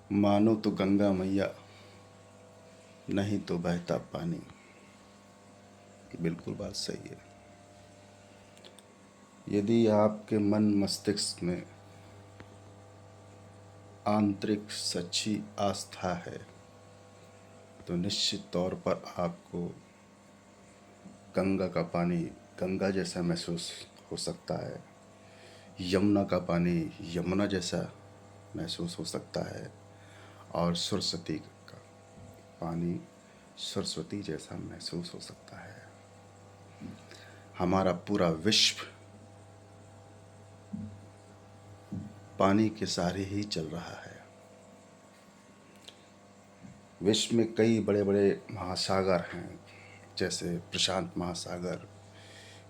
मानो तो गंगा मैया, नहीं तो बहता पानी। बिल्कुल बात सही है। यदि आपके मन मस्तिष्क में आंतरिक सच्ची आस्था है तो निश्चित तौर पर आपको गंगा का पानी गंगा जैसा महसूस हो सकता है, यमुना का पानी यमुना जैसा महसूस हो सकता है, और सरस्वती का पानी सरस्वती जैसा महसूस हो सकता है। हमारा पूरा विश्व पानी के सहारे ही चल रहा है। विश्व में कई बड़े बड़े महासागर हैं, जैसे प्रशांत महासागर,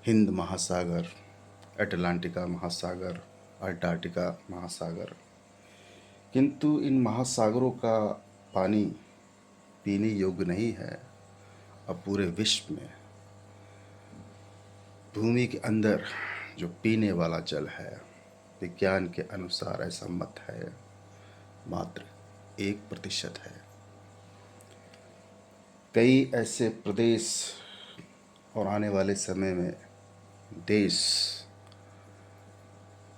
हिंद महासागर, अटलांटिका महासागर, अंटार्कटिका महासागर। किंतु इन महासागरों का पानी पीने योग्य नहीं है। अब पूरे विश्व में भूमि के अंदर जो पीने वाला जल है, विज्ञान के अनुसार ऐसा मत है, मात्र 1% है। कई ऐसे प्रदेश और आने वाले समय में देश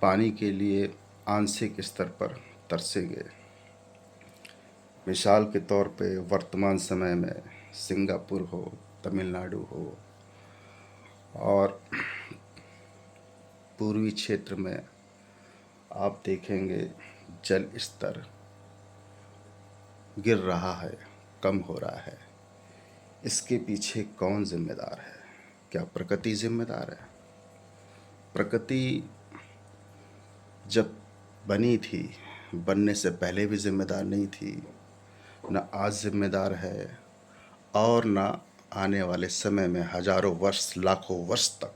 पानी के लिए आंशिक स्तर पर तरसेंगे। मिसाल के तौर पे वर्तमान समय में सिंगापुर हो, तमिलनाडु हो, और पूर्वी क्षेत्र में आप देखेंगे जल स्तर गिर रहा है, कम हो रहा है। इसके पीछे कौन जिम्मेदार है? क्या प्रकृति जिम्मेदार है? प्रकृति जब बनी थी, बनने से पहले भी जिम्मेदार नहीं थी, न आज जिम्मेदार है, और न आने वाले समय में हजारों वर्ष लाखों वर्ष तक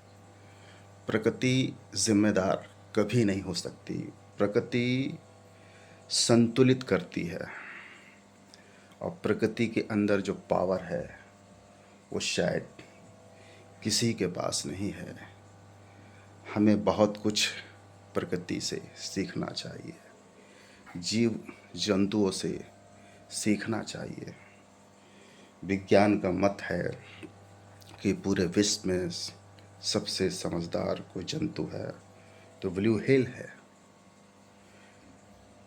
प्रकृति जिम्मेदार कभी नहीं हो सकती। प्रकृति संतुलित करती है, और प्रकृति के अंदर जो पावर है वो शायद किसी के पास नहीं है। हमें बहुत कुछ प्रकृति से सीखना चाहिए, जीव जंतुओं से सीखना चाहिए। विज्ञान का मत है कि पूरे विश्व में सबसे समझदार कोई जंतु है तो ब्लू व्हेल है,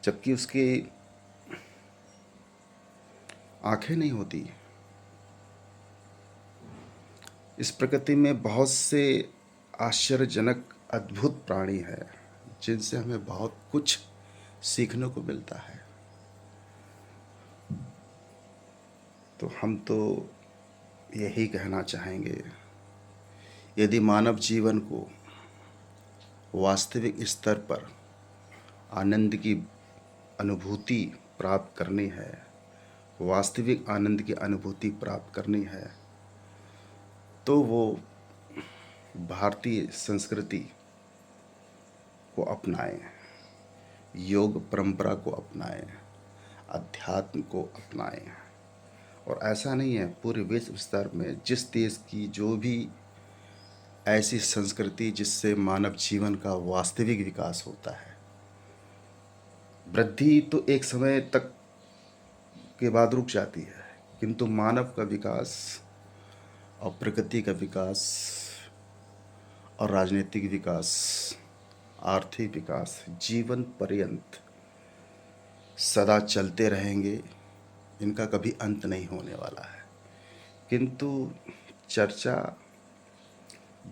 जबकि उसकी आंखें नहीं होती। इस प्रकृति में बहुत से आश्चर्यजनक अद्भुत प्राणी हैं जिनसे हमें बहुत कुछ सीखने को मिलता है। तो हम तो यही कहना चाहेंगे, यदि मानव जीवन को वास्तविक स्तर पर आनंद की अनुभूति प्राप्त करनी है, वास्तविक आनंद की अनुभूति प्राप्त करनी है, तो वो भारतीय संस्कृति को अपनाएं, योग परंपरा को अपनाएं, अध्यात्म को अपनाएं। और ऐसा नहीं है, पूरे विश्व स्तर में जिस देश की जो भी ऐसी संस्कृति जिससे मानव जीवन का वास्तविक विकास होता है, वृद्धि तो एक समय तक के बाद रुक जाती है, किंतु मानव का विकास और प्रकृति का विकास और राजनीतिक विकास, आर्थिक विकास जीवन पर्यंत सदा चलते रहेंगे। इनका कभी अंत नहीं होने वाला है। किंतु चर्चा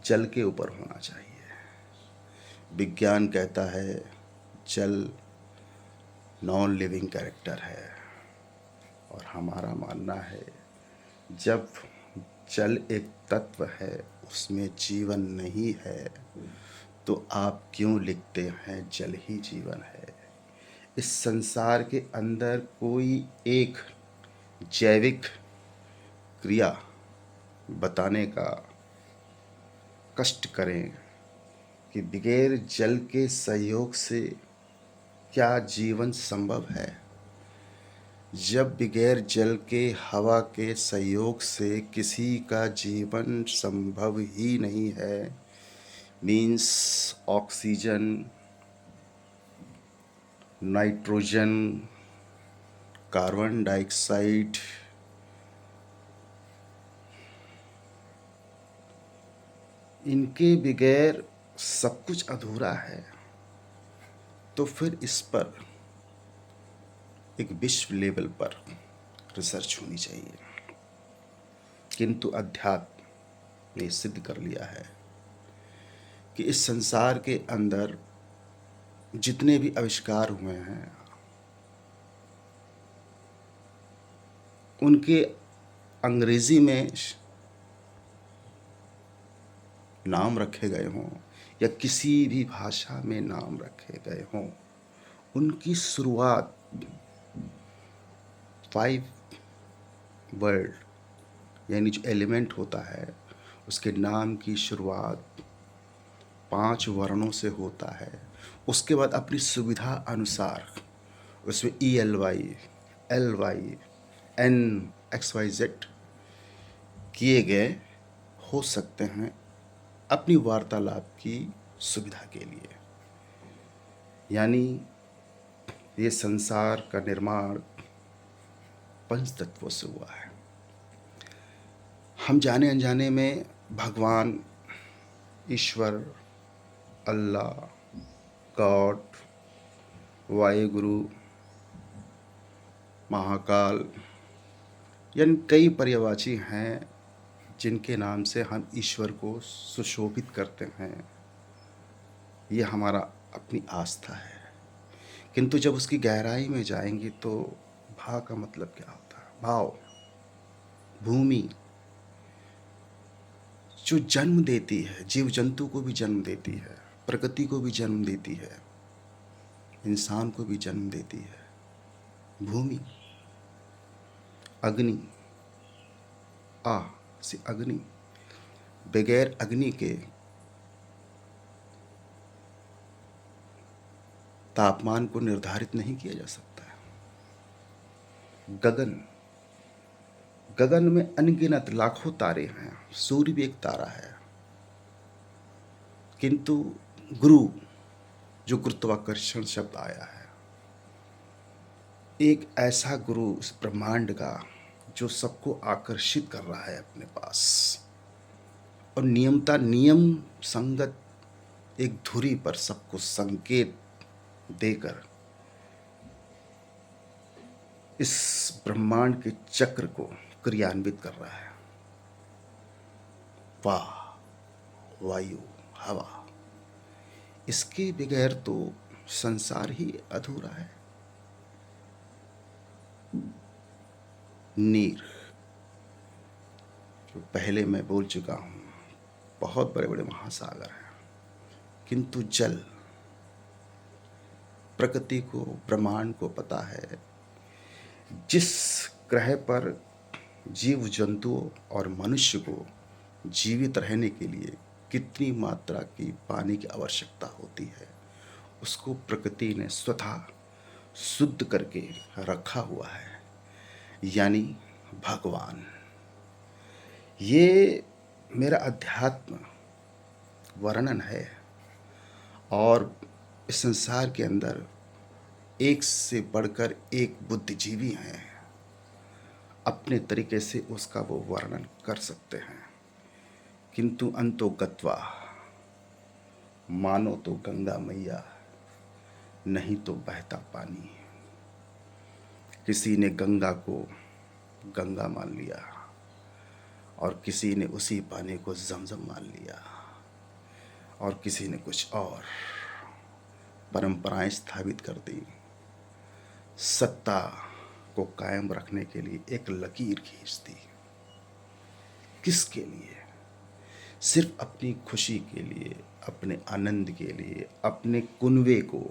जल के ऊपर होना चाहिए। विज्ञान कहता है जल नॉन लिविंग कैरेक्टर है, और हमारा मानना है जब जल एक तत्व है, उसमें जीवन नहीं है, तो आप क्यों लिखते हैं जल ही जीवन है? इस संसार के अंदर कोई एक जैविक क्रिया बताने का कष्ट करें कि बगैर जल के सहयोग से क्या जीवन संभव है। जब बगैर जल के हवा के सहयोग से किसी का जीवन संभव ही नहीं है, means oxygen, nitrogen, carbon dioxide इनके बगैर सब कुछ अधूरा है। तो फिर इस पर एक विश्व लेवल पर रिसर्च होनी चाहिए। किंतु अध्यात्म ने सिद्ध कर लिया है कि इस संसार के अंदर जितने भी आविष्कार हुए हैं उनके अंग्रेजी में नाम रखे गए हों या किसी भी भाषा में नाम रखे गए हों, उनकी शुरुआत 5 वर्ड यानी जो एलिमेंट होता है उसके नाम की शुरुआत 5 वर्णों से होता है। उसके बाद अपनी सुविधा अनुसार उसमें ELY, LY, NXYZ किए गए हो सकते हैं अपनी वार्तालाप की सुविधा के लिए। यानी ये संसार का निर्माण 5 तत्वों से हुआ है। हम जाने अनजाने में भगवान, ईश्वर, अल्लाह, गॉड, वायुगुरु, महाकाल यानी कई पर्यायवाची हैं जिनके नाम से हम ईश्वर को सुशोभित करते हैं। ये हमारा अपनी आस्था है। किंतु जब उसकी गहराई में जाएंगे तो भाव का मतलब क्या होता है? भाव भूमि जो जन्म देती है, जीव जंतु को भी जन्म देती है, प्रकृति को भी जन्म देती है, इंसान को भी जन्म देती है। भूमि, अग्नि, आ से अग्नि, बगैर अग्नि के तापमान को निर्धारित नहीं किया जा सकता है। गगन, गगन में अनगिनत लाखों तारे हैं, सूर्य भी एक तारा है। किंतु गुरु, जो गुरुत्वाकर्षण शब्द आया है, एक ऐसा गुरु इस ब्रह्मांड का जो सबको आकर्षित कर रहा है अपने पास और नियम संगत एक धुरी पर सबको संकेत देकर इस ब्रह्मांड के चक्र को क्रियान्वित कर रहा है। वायु, हवा, इसके बगैर तो संसार ही अधूरा है। नीर, जो पहले मैं बोल चुका हूँ, बहुत बड़े बड़े महासागर हैं। किंतु जल, प्रकृति को, ब्रह्मांड को पता है जिस ग्रह पर जीव जंतुओं और मनुष्य को जीवित रहने के लिए कितनी मात्रा की पानी की आवश्यकता होती है, उसको प्रकृति ने स्वतः शुद्ध करके रखा हुआ है। यानी भगवान। ये मेरा अध्यात्म वर्णन है और इस संसार के अंदर एक से बढ़कर एक बुद्धिजीवी हैं, अपने तरीके से उसका वो वर्णन कर सकते हैं। किंतु अंतो गत्वा, मानो तो गंगा मैया, नहीं तो बहता पानी। किसी ने गंगा को गंगा मान लिया और किसी ने उसी पानी को जमजम मान लिया और किसी ने कुछ और परंपराएं स्थापित कर दी। सत्ता को कायम रखने के लिए एक लकीर खींच दी। किसके लिए? सिर्फ अपनी खुशी के लिए, अपने आनंद के लिए, अपने कुनबे को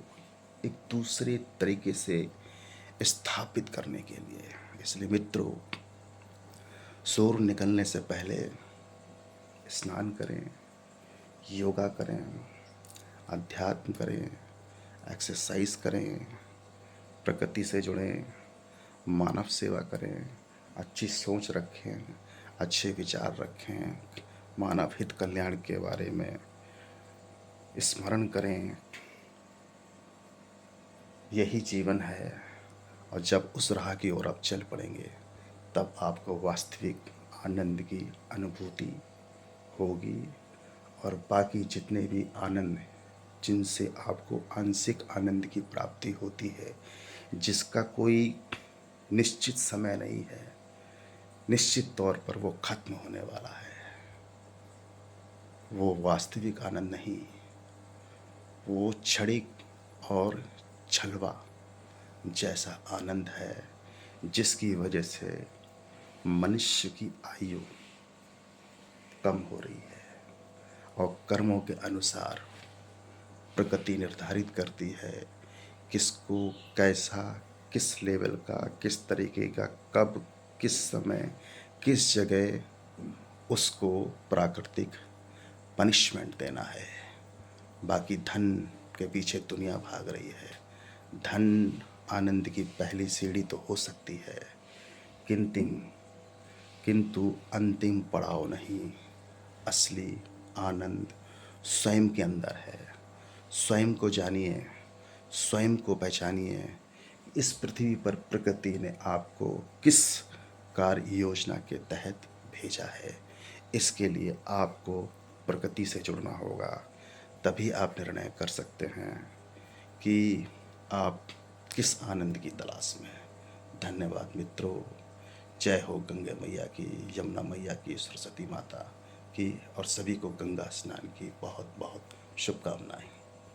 एक दूसरे तरीके से स्थापित करने के लिए। इसलिए मित्रों, सूर्य निकलने से पहले स्नान करें, योगा करें, अध्यात्म करें, एक्सरसाइज करें, प्रकृति से जुड़ें, मानव सेवा करें, अच्छी सोच रखें, अच्छे विचार रखें, मानव हित कल्याण के बारे में स्मरण करें। यही जीवन है और जब उस राह की ओर आप चल पड़ेंगे तब आपको वास्तविक आनंद की अनुभूति होगी। और बाकी जितने भी आनंद हैं, जिनसे आपको आंशिक आनंद की प्राप्ति होती है, जिसका कोई निश्चित समय नहीं है, निश्चित तौर पर वो खत्म होने वाला है, वो वास्तविक आनंद नहीं, वो क्षणिक और छलवा जैसा आनंद है, जिसकी वजह से मनुष्य की आयु कम हो रही है और कर्मों के अनुसार प्रकृति निर्धारित करती है किसको कैसा, किस लेवल का, किस तरीके का, कब, किस समय, किस जगह उसको प्राकृतिक पनिशमेंट देना है। बाकी धन के पीछे दुनिया भाग रही है। धन आनंद की पहली सीढ़ी तो हो सकती है, किंतु किंतु अंतिम पड़ाव नहीं। असली आनंद स्वयं के अंदर है। स्वयं को जानिए, स्वयं को पहचानिए। इस पृथ्वी पर प्रकृति ने आपको किस कार्य योजना के तहत भेजा है, इसके लिए आपको प्रकृति से जुड़ना होगा। तभी आप निर्णय कर सकते हैं कि आप किस आनंद की तलाश में हैं। धन्यवाद मित्रों। जय हो गंगा मैया की, यमुना मैया की, सरस्वती माता की, और सभी को गंगा स्नान की बहुत बहुत शुभकामनाएं।